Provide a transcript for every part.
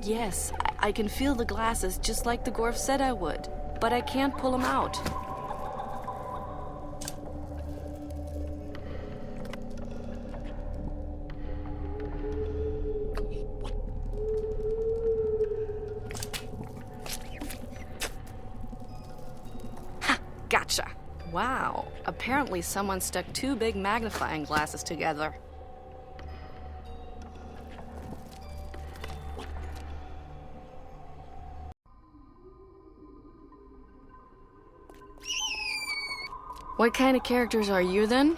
Yes, I can feel the glasses just like the Gorf said I would, but I can't pull them out. Ha! Gotcha! Wow, apparently someone stuck two big magnifying glasses together. What kind of characters are you, then?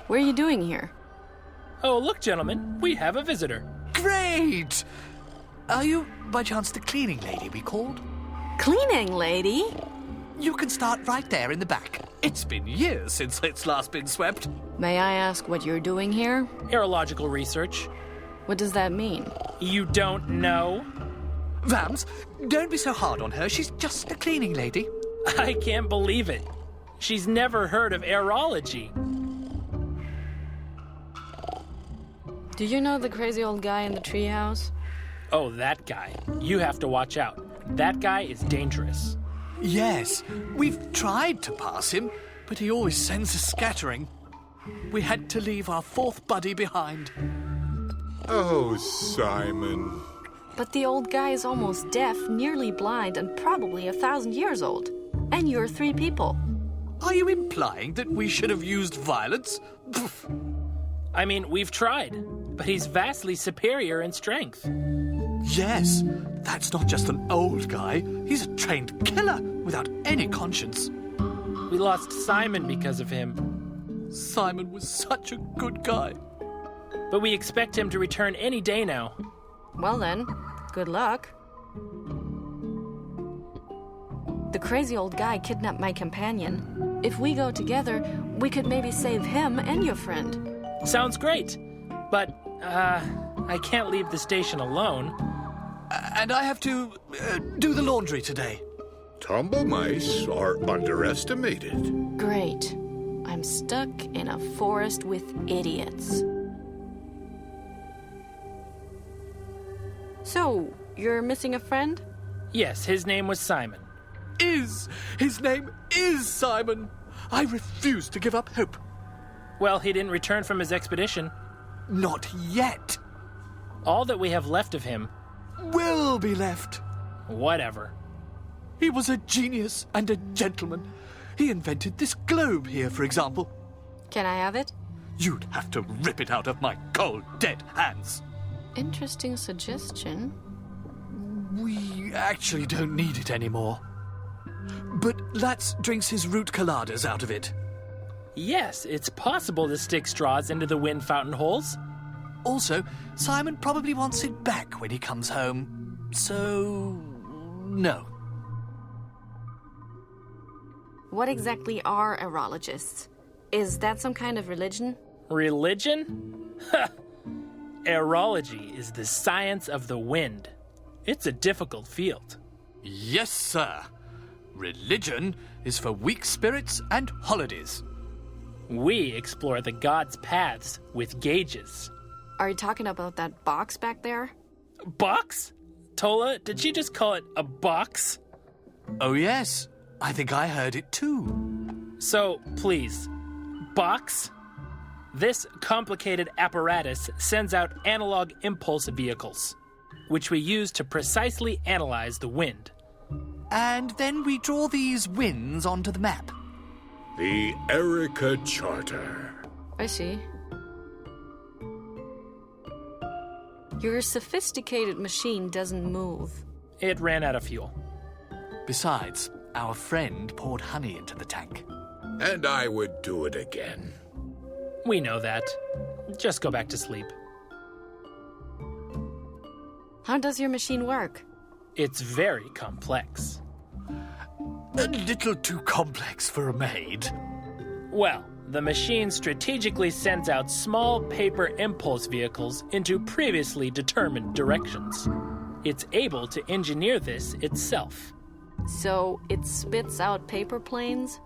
What are you doing here? Oh, look, gentlemen, we have a visitor. Great! Are you, by chance, the cleaning lady we called? Cleaning lady? You can start right there in the back. It's been years since it's last been swept. May I ask what you're doing here? Aerological research. What does that mean? You don't know? Vams, don't be so hard on her. She's just a cleaning lady. I can't believe it. She's never heard of aerology. Do you know the crazy old guy in the treehouse? Oh, that guy. You have to watch out. That guy is dangerous. Yes, we've tried to pass him, but he always sends us scattering. We had to leave our fourth buddy behind. Oh, Simon. But the old guy is almost deaf, nearly blind, and probably 1,000 years old. And you're 3 people. Are you implying that we should have used violence? Pff. I mean, we've tried, but he's vastly superior in strength. Yes, that's not just an old guy. He's a trained killer without any conscience. We lost Simon because of him. Simon was such a good guy. But we expect him to return any day now. Well then, good luck. The crazy old guy kidnapped my companion. If we go together, we could maybe save him and your friend. Sounds great. But, I can't leave the station alone. And I have to do the laundry today. Tumble mice are underestimated. Great. I'm stuck in a forest with idiots. So, you're missing a friend? Yes, his name was Simon. His name is Simon. I refuse to give up hope. Well, he didn't return from his expedition. Not yet. All that we have left of him. Will be left. Whatever. He was a genius and a gentleman. He invented this globe here, for example. Can I have it? You'd have to rip it out of my cold, dead hands. Interesting suggestion. We actually don't need it anymore. But Latz drinks his root coladas out of it. Yes, it's possible to stick straws into the wind fountain holes. Also, Simon probably wants it back when he comes home. So, no. What exactly are aerologists? Is that some kind of religion? Religion? Ha! Aerology is the science of the wind. It's a difficult field. Yes, sir. Religion is for weak spirits and holidays. We explore the gods' paths with gauges. Are you talking about that box back there? Box? Tola, did she just call it a box? Oh, yes. I think I heard it too. So, please, box? This complicated apparatus sends out analog impulse vehicles, which we use to precisely analyze the wind. And then we draw these winds onto the map. The Erica Charter. I see. Your sophisticated machine doesn't move. It ran out of fuel. Besides, our friend poured honey into the tank. And I would do it again. We know that. Just go back to sleep. How does your machine work? It's very complex. A little too complex for a maid. Well, the machine strategically sends out small paper impulse vehicles into previously determined directions. It's able to engineer this itself. So it spits out paper planes?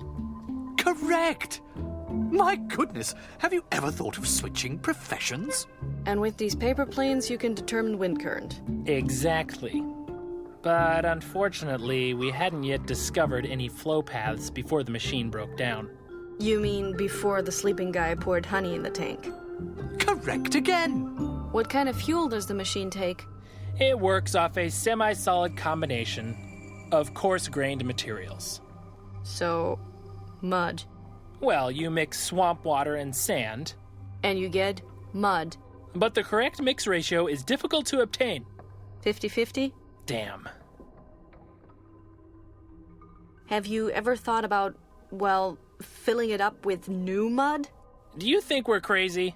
Correct! My goodness, have you ever thought of switching professions? And with these paper planes, you can determine wind current. Exactly. But unfortunately, we hadn't yet discovered any flow paths before the machine broke down. You mean before the sleeping guy poured honey in the tank? Correct again. What kind of fuel does the machine take? It works off a semi-solid combination of coarse-grained materials. So, mud. Well, you mix swamp water and sand, And you get mud. but the correct mix ratio is difficult to obtain. 50-50? Damn. Have you ever thought about, well, filling it up with new mud? Do you think we're crazy?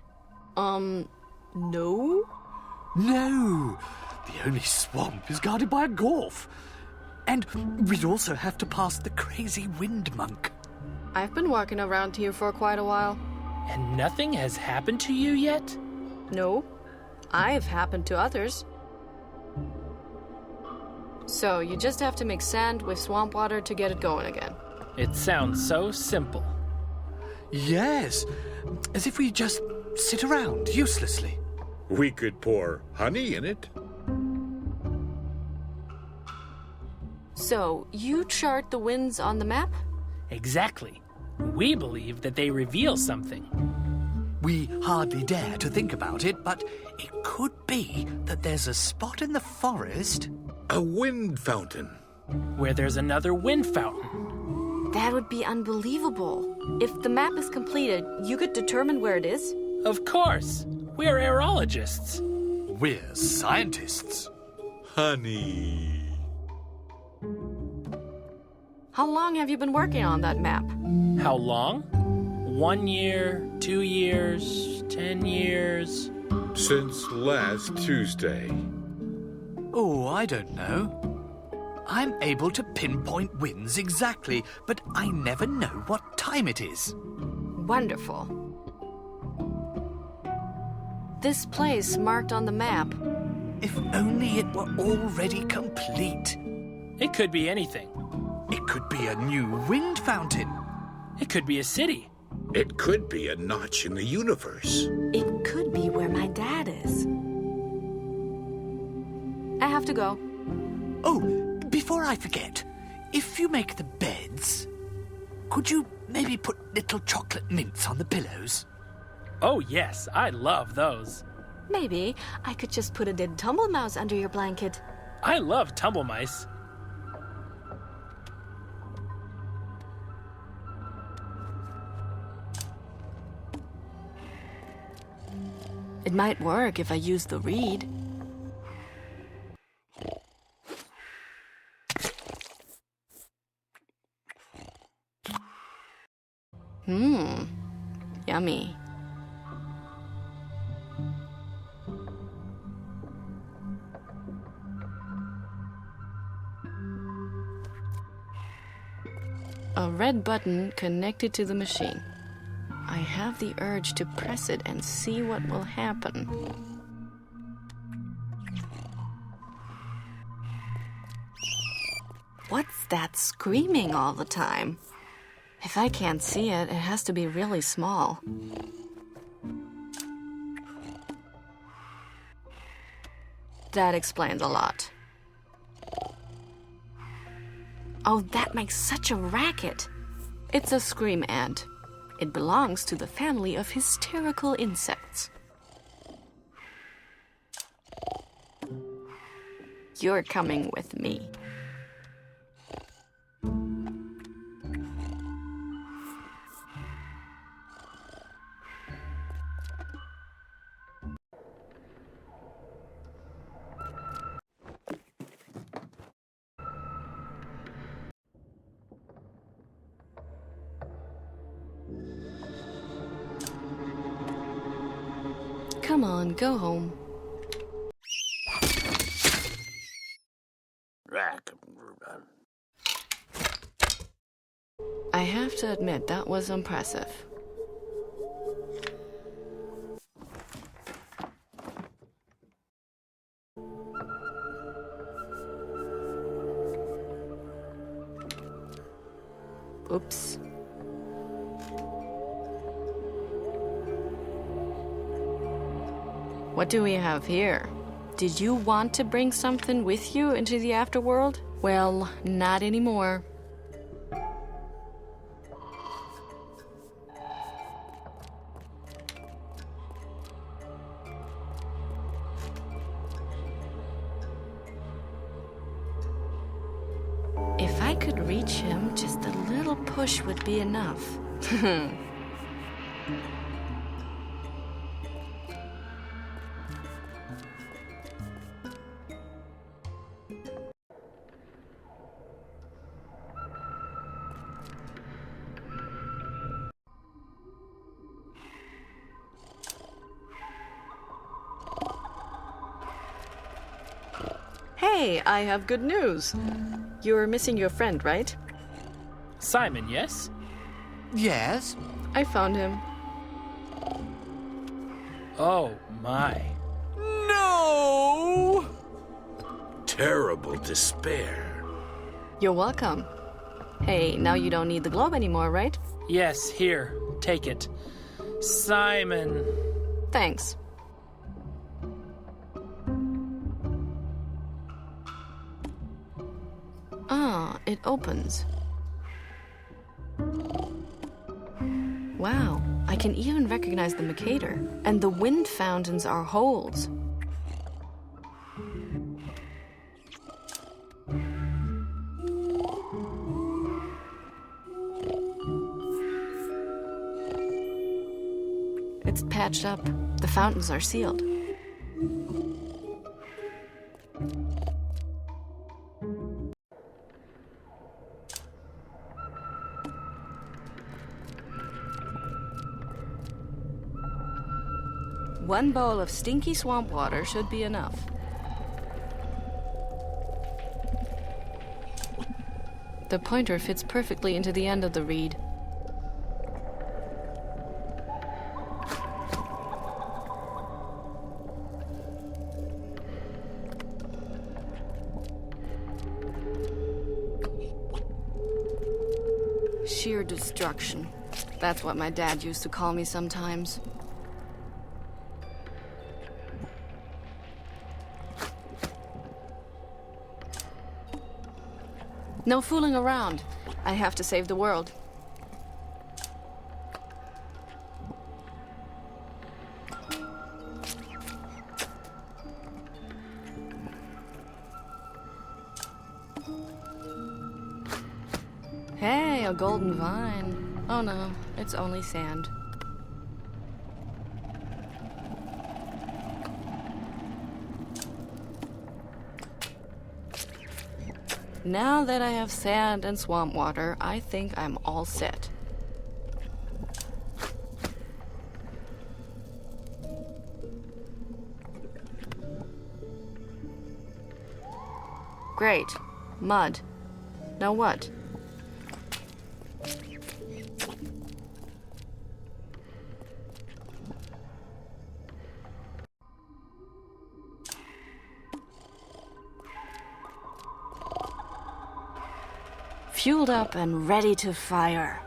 No? No. The only swamp is guarded by a Gorf. And we'd also have to pass the crazy wind monk. I've been walking around here for quite a while. And nothing has happened to you yet? No, I've happened to others. So, you just have to mix sand with swamp water to get it going again. It sounds so simple. Yes, as if we just sit around uselessly. We could pour honey in it. So, you chart the winds on the map? Exactly. We believe that they reveal something. We hardly dare to think about it, but it could be that there's a spot in the forest. A wind fountain. Where there's another wind fountain. That would be unbelievable. If the map is completed, you could determine where it is? Of course. We're aerologists. We're scientists. Honey. How long have you been working on that map? How long? 1 year, 2 years, 10 years. Since last Tuesday. Oh, I don't know. I'm able to pinpoint winds exactly, but I never know what time it is. Wonderful. This place marked on the map. If only it were already complete. It could be anything. It could be a new wind fountain. It could be a city. It could be a notch in the universe. It could be where my dad is. I have to go. Oh, before I forget, if you make the beds, could you maybe put little chocolate mints on the pillows? Oh, yes, I love those. Maybe I could just put a dead tumble mouse under your blanket. I love tumble mice. It might work if I use the reed. Yummy. A red button connected to the machine. I have the urge to press it and see what will happen. What's that screaming all the time? If I can't see it, it has to be really small. That explains a lot. Oh, that makes such a racket. It's a scream ant. It belongs to the family of hysterical insects. You're coming with me. Come on, go home. I have to admit, that was impressive. Oops. What do we have here? Did you want to bring something with you into the afterworld? Well, not anymore. If I could reach him, just a little push would be enough. Hey, I have good news. You're missing your friend, right? Simon, yes? Yes? I found him. Oh, my. No! Terrible despair. You're welcome. Hey, now you don't need the globe anymore, right? Yes, here. Take it. Simon. Thanks. Ah, it opens. Wow, I can even recognize the Mercator. And the wind fountains are holes. It's patched up. The fountains are sealed. One bowl of stinky swamp water should be enough. The pointer fits perfectly into the end of the reed. Sheer destruction. That's what my dad used to call me sometimes. No fooling around. I have to save the world. Hey, a golden vine. Oh no, it's only sand. Now that I have sand and swamp water, I think I'm all set. Great. Mud. Now what? Fueled up and ready to fire.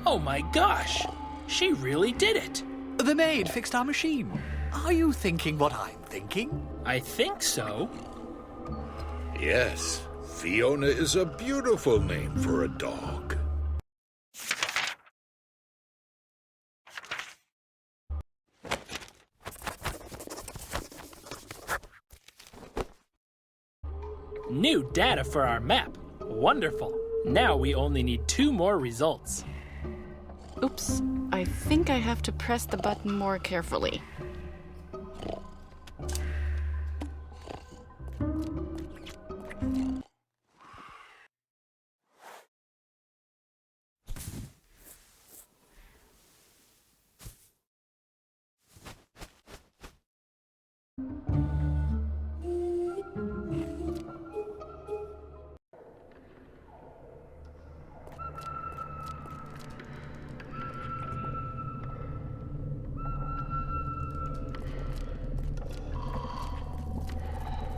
Oh my gosh! She really did it! The maid fixed our machine. Are you thinking what I'm thinking? I think so. Yes, Fiona is a beautiful name for a dog. New data for our map. Wonderful. Now we only need 2 more results. Oops, I think I have to press the button more carefully.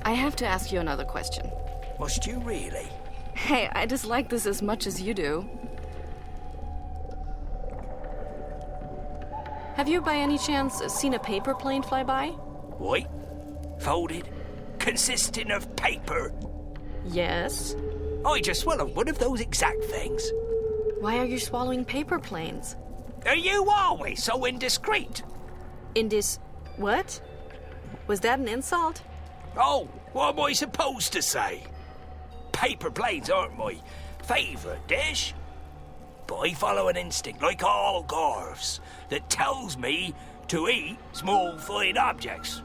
I have to ask you another question. Must you really? Hey, I dislike this as much as you do. Have you by any chance seen a paper plane fly by? What? Folded? Consisting of paper? Yes. I just swallowed one of those exact things. Why are you swallowing paper planes? Are you always so indiscreet? What? Was that an insult? Oh, what am I supposed to say? Paper planes aren't my favourite dish. But I follow an instinct, like all Gorfs, that tells me to eat small flying objects.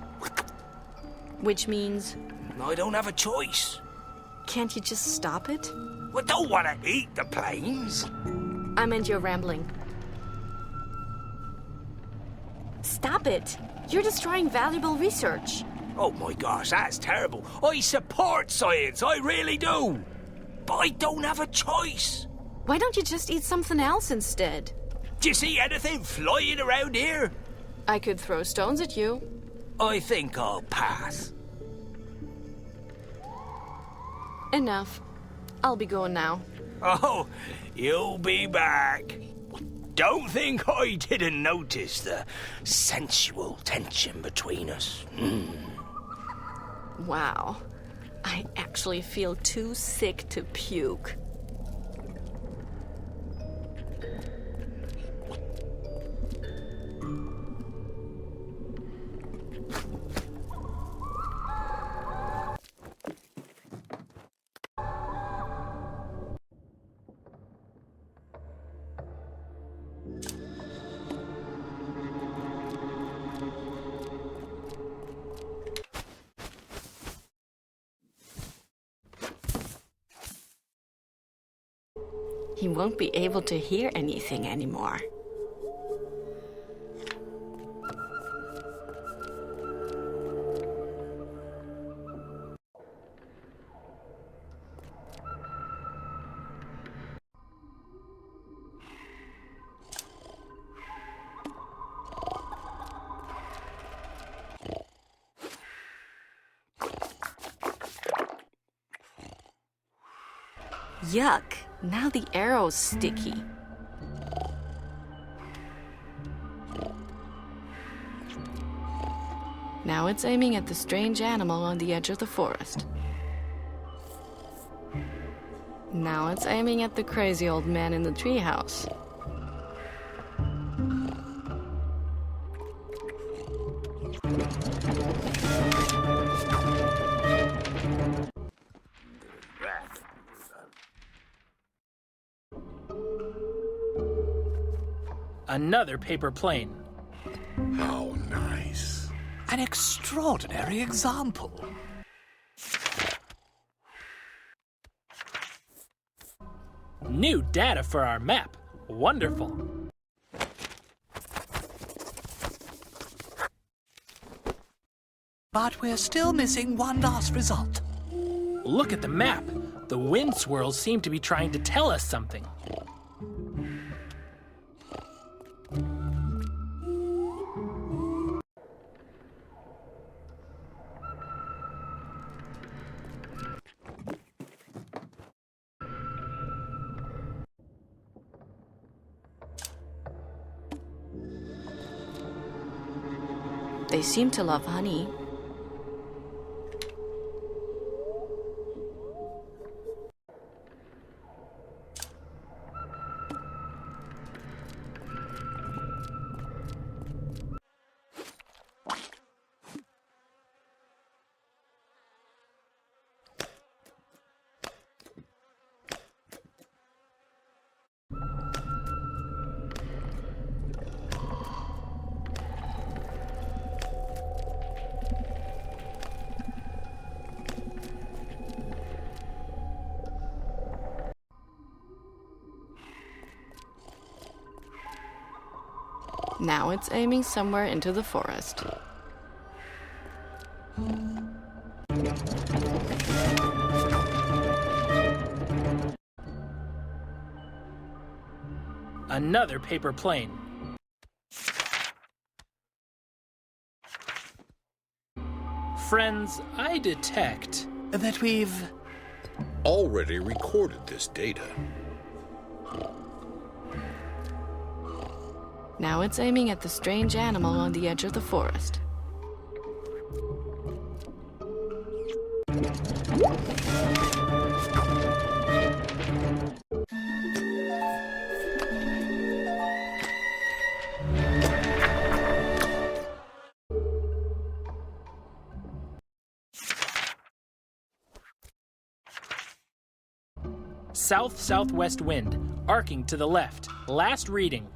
Which means... I don't have a choice. Can't you just stop it? I don't want to eat the planes. I meant you're rambling. Stop it! You're destroying valuable research. Oh my gosh, that's terrible. I support science, I really do. But I don't have a choice. Why don't you just eat something else instead? Do you see anything flying around here? I could throw stones at you. I think I'll pass. Enough. I'll be going now. Oh, you'll be back. Don't think I didn't notice the sensual tension between us. Wow. I actually feel too sick to puke. He won't be able to hear anything anymore. Yuck! Now the arrow's sticky. Now it's aiming at the strange animal on the edge of the forest. Now it's aiming at the crazy old man in the treehouse. Another paper plane. How nice. An extraordinary example. New data for our map. Wonderful. But we're still missing one last result. Look at the map. The wind swirls seem to be trying to tell us something. They seem to love honey. Now it's aiming somewhere into the forest. Another paper plane. Friends, I detect That we've... Already recorded this data. Now it's aiming at the strange animal on the edge of the forest. south-southwest wind, arcing to the left. Last reading.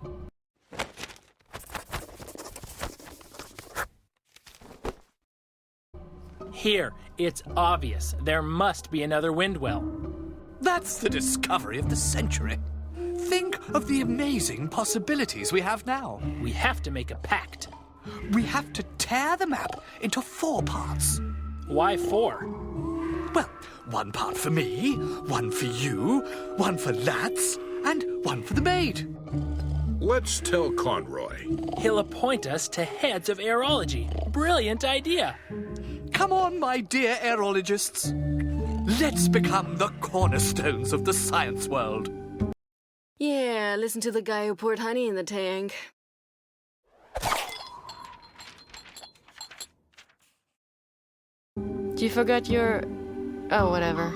Here, it's obvious. There must be another wind well. That's the discovery of the century. Think of the amazing possibilities we have now. We have to make a pact. We have to tear the map into 4 parts. Why 4? Well, 1 part for me, 1 for you, 1 for Lats, and 1 for the maid. Let's tell Conroy. He'll appoint us to heads of aerology. Brilliant idea. Come on, my dear aerologists. Let's become the cornerstones of the science world. Yeah, listen to the guy who poured honey in the tank. You forgot your... Oh, whatever.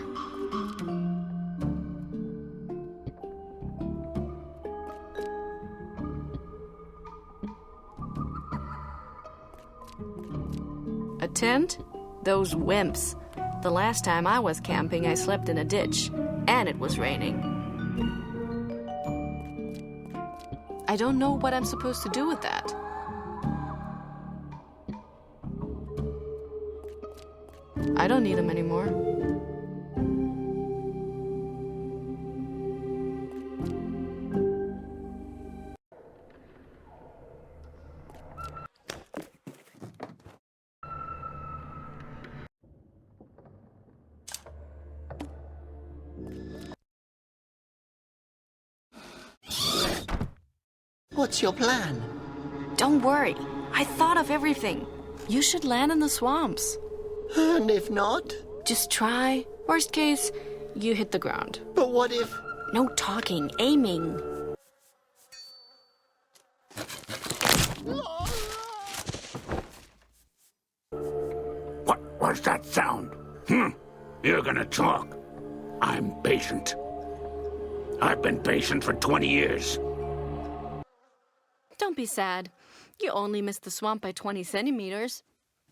A tent? Those wimps. The last time I was camping, I slept in a ditch, and it was raining. I don't know what I'm supposed to do with that. I don't need them anymore. What's your plan? Don't worry. I thought of everything. You should land in the swamps. And if not? Just try. Worst case, you hit the ground. But what if... No talking, aiming. What was that sound? You're gonna talk. I'm patient. I've been patient for 20 years. Don't be sad. You only missed the swamp by 20 centimeters.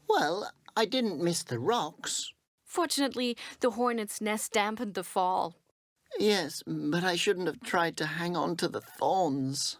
Well, I didn't miss the rocks. Fortunately, the hornet's nest dampened the fall. Yes, but I shouldn't have tried to hang on to the thorns.